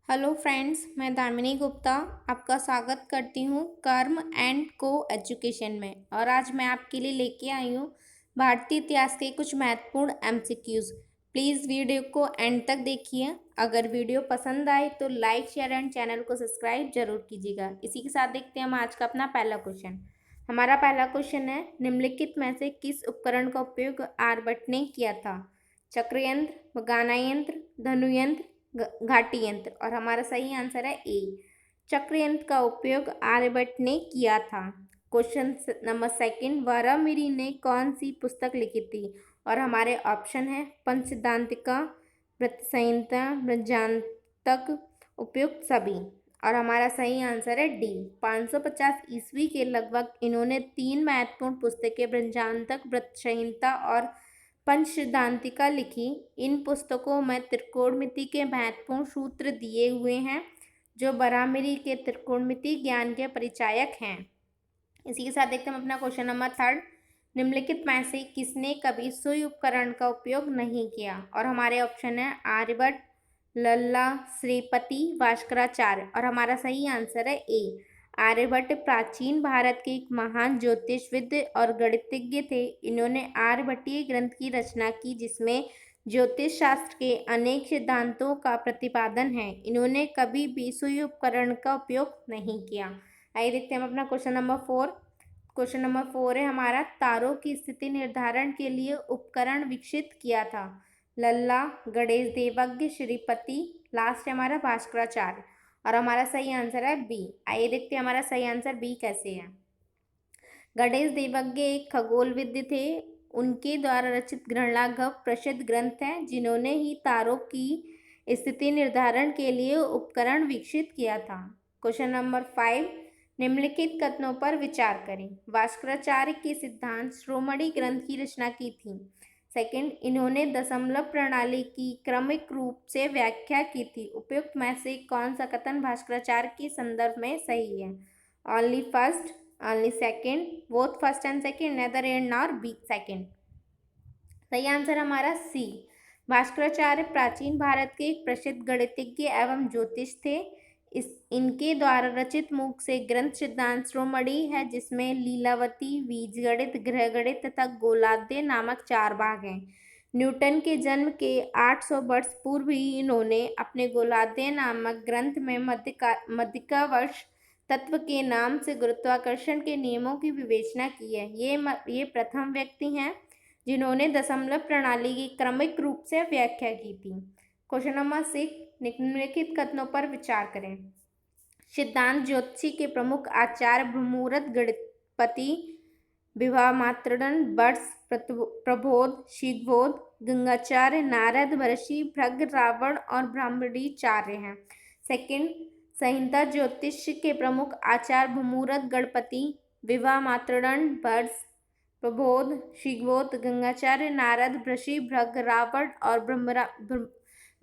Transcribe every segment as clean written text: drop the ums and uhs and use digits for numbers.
Hello friends, मैं दामिनी गुप्ता आपका स्वागत करती हूँ कर्म एंड को एजुकेशन में। और आज मैं आपके लिए लेके आई हूँ भारतीय इतिहास के कुछ महत्वपूर्ण एमसीक्यूज। प्लीज़ वीडियो को एंड तक देखिए। अगर वीडियो पसंद आए तो लाइक शेयर एंड चैनल को सब्सक्राइब जरूर कीजिएगा। इसी के साथ देखते हैं हम आज का अपना पहला क्वेश्चन। हमारा पहला क्वेश्चन है, निम्नलिखित में से किस उपकरण का उपयोग आर्यभट्ट ने किया था? चक्र यंत्र, गाना यंत्र, धनुयंत्र, घाटी यंत्र। और हमारा सही आंसर है ए, चक्र यंत्र का उपयोग आर्यभट्ट ने किया था। क्वेश्चन नंबर सेकंड, वारामिरी ने कौन सी पुस्तक लिखी थी? और हमारे ऑप्शन है पंचसिद्धांतिका, वृत्त संहिता, बृहज्जातक, उपयुक्त सभी। और हमारा सही आंसर है डी, 550 ईस्वी के लगभग इन्होंने 3 महत्वपूर्ण पुस्तकें बृहज्जातक, वृत्त संहिता और पंचसिद्धांतिका लिखी। इन पुस्तकों में त्रिकोणमिति के महत्वपूर्ण सूत्र दिए हुए हैं जो वारामिरी के त्रिकोणमिति ज्ञान के परिचायक हैं। इसी के साथ देखते हैं हम अपना क्वेश्चन नंबर थर्ड, निम्नलिखित में से किसने कभी सुई उपकरण का उपयोग नहीं किया? और हमारे ऑप्शन है आर्यभट्ट, लल्ला, श्रीपति, भास्कराचार्य। और हमारा सही आंसर है ए, आर्यभट्ट प्राचीन भारत के एक महान ज्योतिषविद और गणितज्ञ थे। इन्होंने आर्यभट्टीय ग्रंथ की रचना की जिसमें ज्योतिष शास्त्र के अनेक सिद्धांतों का प्रतिपादन है। इन्होंने कभी भी सुई उपकरण का उपयोग नहीं किया। आइए देखते हैं हम अपना question number four. Question number four है हमारा, तारों की स्थिति निर्धारण के लिए उपकरण विकसित किया था? लल्ला, गणेश देवज्ञ, श्रीपति, लास्ट है हमारा भास्कराचार्य। और हमारा सही आंसर है बी। आइए देखते हैं हमारा सही आंसर बी कैसे है। गणेश देवज्ञ एक खगोलविद थे। उनके द्वारा रचित ग्रहणागम प्रसिद्ध ग्रंथ है जिन्होंने ही तारों की स्थिति निर्धारण के लिए उपकरण विकसित किया था। क्वेश्चन नंबर 5, निम्नलिखित कथनों पर विचार करें। भास्कराचार्य के सिद्धांत शिरोमणि ग्रंथ की रचना की थी। सेकंड, इन्होंने दशमलव प्रणाली की क्रमिक रूप से व्याख्या की थी। उपयुक्त में से कौन सा कथन भास्कराचार्य के संदर्भ में सही है? Only first, only second, both first and second, neither and nor B second. सही आंसर हमारा सी, भास्कराचार्य प्राचीन भारत के एक प्रसिद्ध गणितज्ञ एवं ज्योतिष थे। इनके द्वारा रचित मुख से ग्रंथ सिद्धांत शिरोमणि है जिसमें लीलावती, बीजगणित, गृहगणित तथा गोलार्ध नामक 4 भाग हैं। न्यूटन के जन्म के 800 वर्ष पूर्व ही इन्होंने अपने गोलार्ध नामक ग्रंथ में मध्यकावर्ष तत्व के नाम से गुरुत्वाकर्षण के नियमों की विवेचना की है। ये प्रथम व्यक्ति हैं जिन्होंने दशमलव प्रणाली की क्रमिक रूप से व्याख्या की थी। क्वेश्चन नंबर 6, निम्नलिखित कथनों पर विचार करें। सिद्धांत ज्योतिषी के प्रमुख आचार्य ब्रह्ममुहूर्त, गणपति, विवाहमात्रदंड, वर्ष, प्रबोध, शीघ्रबोध, गंगाचार्य, नारद, महर्षि भृग, रावण और ब्राह्मणीचार्य हैं। सेकंड, संहिता ज्योतिष के प्रमुख आचार्य ब्रह्ममुहूर्त, गणपति, विवाहमात्रदंड, वर्ष, प्रबोध, शीघ्रबोध, गंगाचार्य, नारद, महर्षि भृग, रावण और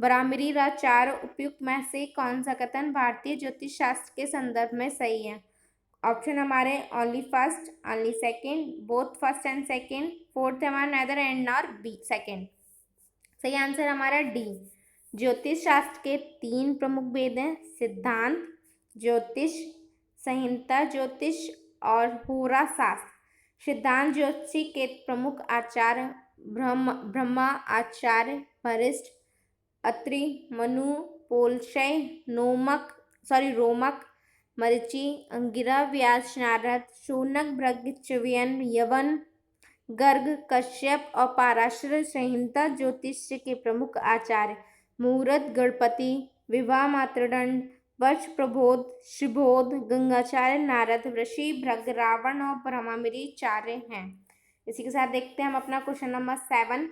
ब्राह्मणीचार्य। उपयुक्त में से कौन सा कथन भारतीय ज्योतिष शास्त्र के संदर्भ में सही है? ऑप्शन हमारे only first, only second, both first and second, fourth हमारा neither and nor B second. सही आंसर हमारा डी, ज्योतिष शास्त्र के 3 प्रमुख वेद हैं, सिद्धांत ज्योतिष, संहिता ज्योतिष और होरा शास्त्र। सिद्धांत ज्योतिषी के प्रमुख आचार्य ब्रह्मा आचार्य, वशिष्ठ, अत्रि, मनु, पोलशय, रोमक, मरीचि, अंगिरा, व्यास, नारद, शौनक, भृगु, च्यवन, यवन, गर्ग, कश्यप और पराशर। संहिता ज्योतिष के प्रमुख आचार्य मुहूर्त, गणपति, विवाह मात्रदंड, वर्ष, प्रबोध, शिवबोध, गंगाचार्य, नारद, ऋषि भृग, रावण और ब्रह्मचार्य हैं। इसी के साथ देखते हैं हम अपना क्वेश्चन नंबर 7।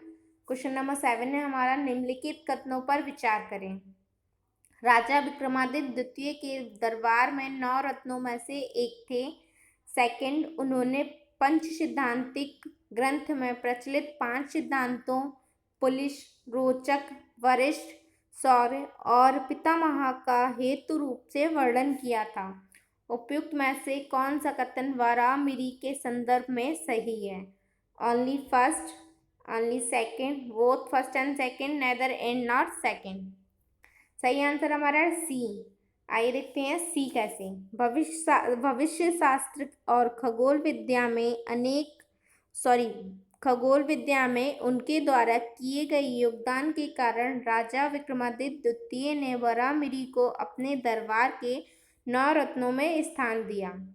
क्वेश्चन नंबर 7 है हमारा, निम्नलिखित कथनों पर विचार करें। राजा विक्रमादित्य द्वितीय के दरबार में 9 रत्नों में से एक थे। सेकंड, उन्होंने पंच सिद्धांतिक ग्रंथ में प्रचलित 5 सिद्धांतों पुलिस, रोचक, वरिष्ठ, शौर्य और पितामह का हेतु रूप से वर्णन किया था। उपयुक्त में से कौन सा कथन वारामिरी के संदर्भ में सही है? Only first, only second, both first and second, neither and not second. सही आंसर हमारा है सी। आइए देखते हैं सी कैसे। भविष्य शास्त्र और खगोल विद्या में उनके द्वारा किए गए योगदान के कारण राजा विक्रमादित्य द्वितीय ने वरामिरी को अपने दरबार के 9 रत्नों में स्थान दिया।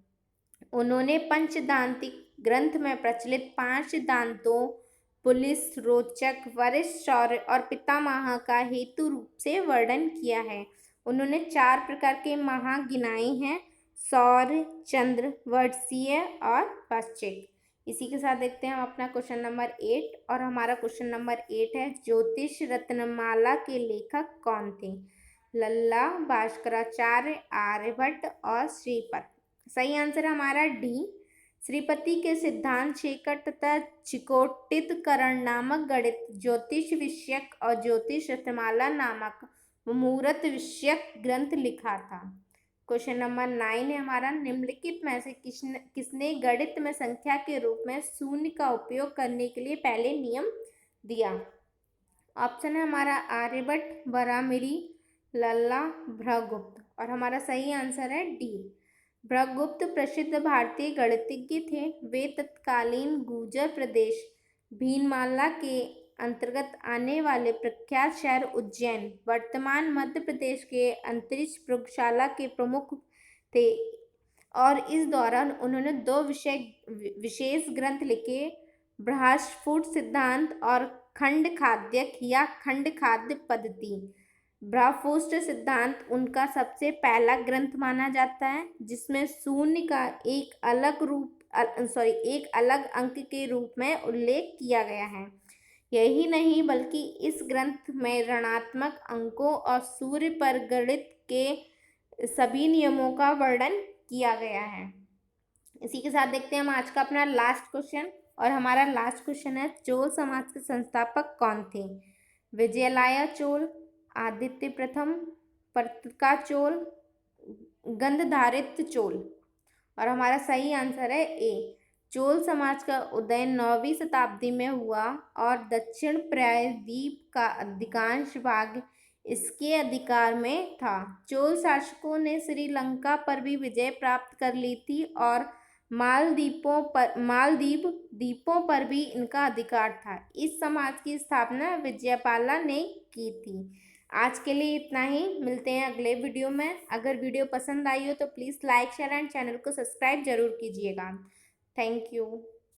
उन्होंने पंचदांतिक ग्रंथ में प्रचलित 5 दांतों पुलिस रोचक वरिष्ठ शौर्य और पितामह का हेतु रूप से वर्णन किया है। उन्होंने 4 प्रकार के महा गिनाए हैं: सौर्य, चंद्र, वर्षीय और पाश्चिक। इसी के साथ देखते हैं हम अपना क्वेश्चन नंबर 8, और हमारा क्वेश्चन नंबर 8 है ज्योतिष रत्नमाला के लेखक कौन थे? लल्ला, भास्कराचार्य, आर्यभट्ट और श्रीपत। सही आंसर हमारा डी। श्रीपति के सिद्धांत शेखर तथा चिकोटितकरण नामक गणित ज्योतिष विषयक और ज्योतिष रत्नमाला नामक मुहूर्त विषयक ग्रंथ लिखा था। क्वेश्चन नंबर 9 है हमारा, निम्नलिखित में से किसने गणित में संख्या के रूप में शून्य का उपयोग करने के लिए पहले नियम दिया? ऑप्शन है हमारा आर्यभट्ट, वरामिरी, लल्ला, भृगुप्त, और हमारा सही आंसर है डी। भृगुप्त प्रसिद्ध भारतीय गणितज्ञ थे। वे तत्कालीन गुर्जर प्रदेश भीनमाला के अंतर्गत आने वाले प्रख्यात शहर उज्जैन, वर्तमान मध्य प्रदेश के अंतरिक्ष प्रयोगशाला के प्रमुख थे, और इस दौरान उन्होंने 2 विशेष ग्रंथ लिखे: बृहस्फुट सिद्धांत और खंडखाद्यक या खंडखाद्य पद्धति। बृहस्फुट सिद्धांत उनका सबसे पहला ग्रंथ माना जाता है, जिसमें शून्य का एक अलग अंक के रूप में उल्लेख किया गया है। यही नहीं बल्कि इस ग्रंथ में ऋणात्मक अंकों और सूर्य पर गणित के सभी नियमों का वर्णन किया गया है। इसी के साथ देखते हैं हम आज का अपना लास्ट क्वेश्चन, और हमारा लास्ट क्वेश्चन है चोल समाज के संस्थापक कौन थे? विजयालय चोल, आदित्य प्रथम, पत्रिका चोल, गंधधारित्र चोल, और हमारा सही आंसर है ए। चोल समाज का उदय 9वीं शताब्दी में हुआ और दक्षिण प्रायद्वीप का अधिकांश भाग इसके अधिकार में था। चोल शासकों ने श्रीलंका पर भी विजय प्राप्त कर ली थी और मालदीव द्वीपों पर भी इनका अधिकार था। इस समाज की स्थापना विजयपाला ने की थी। आज के लिए इतना ही, मिलते हैं अगले वीडियो में। अगर वीडियो पसंद आई हो तो please like, share and channel को सब्सक्राइब जरूर कीजिएगा। Thank you.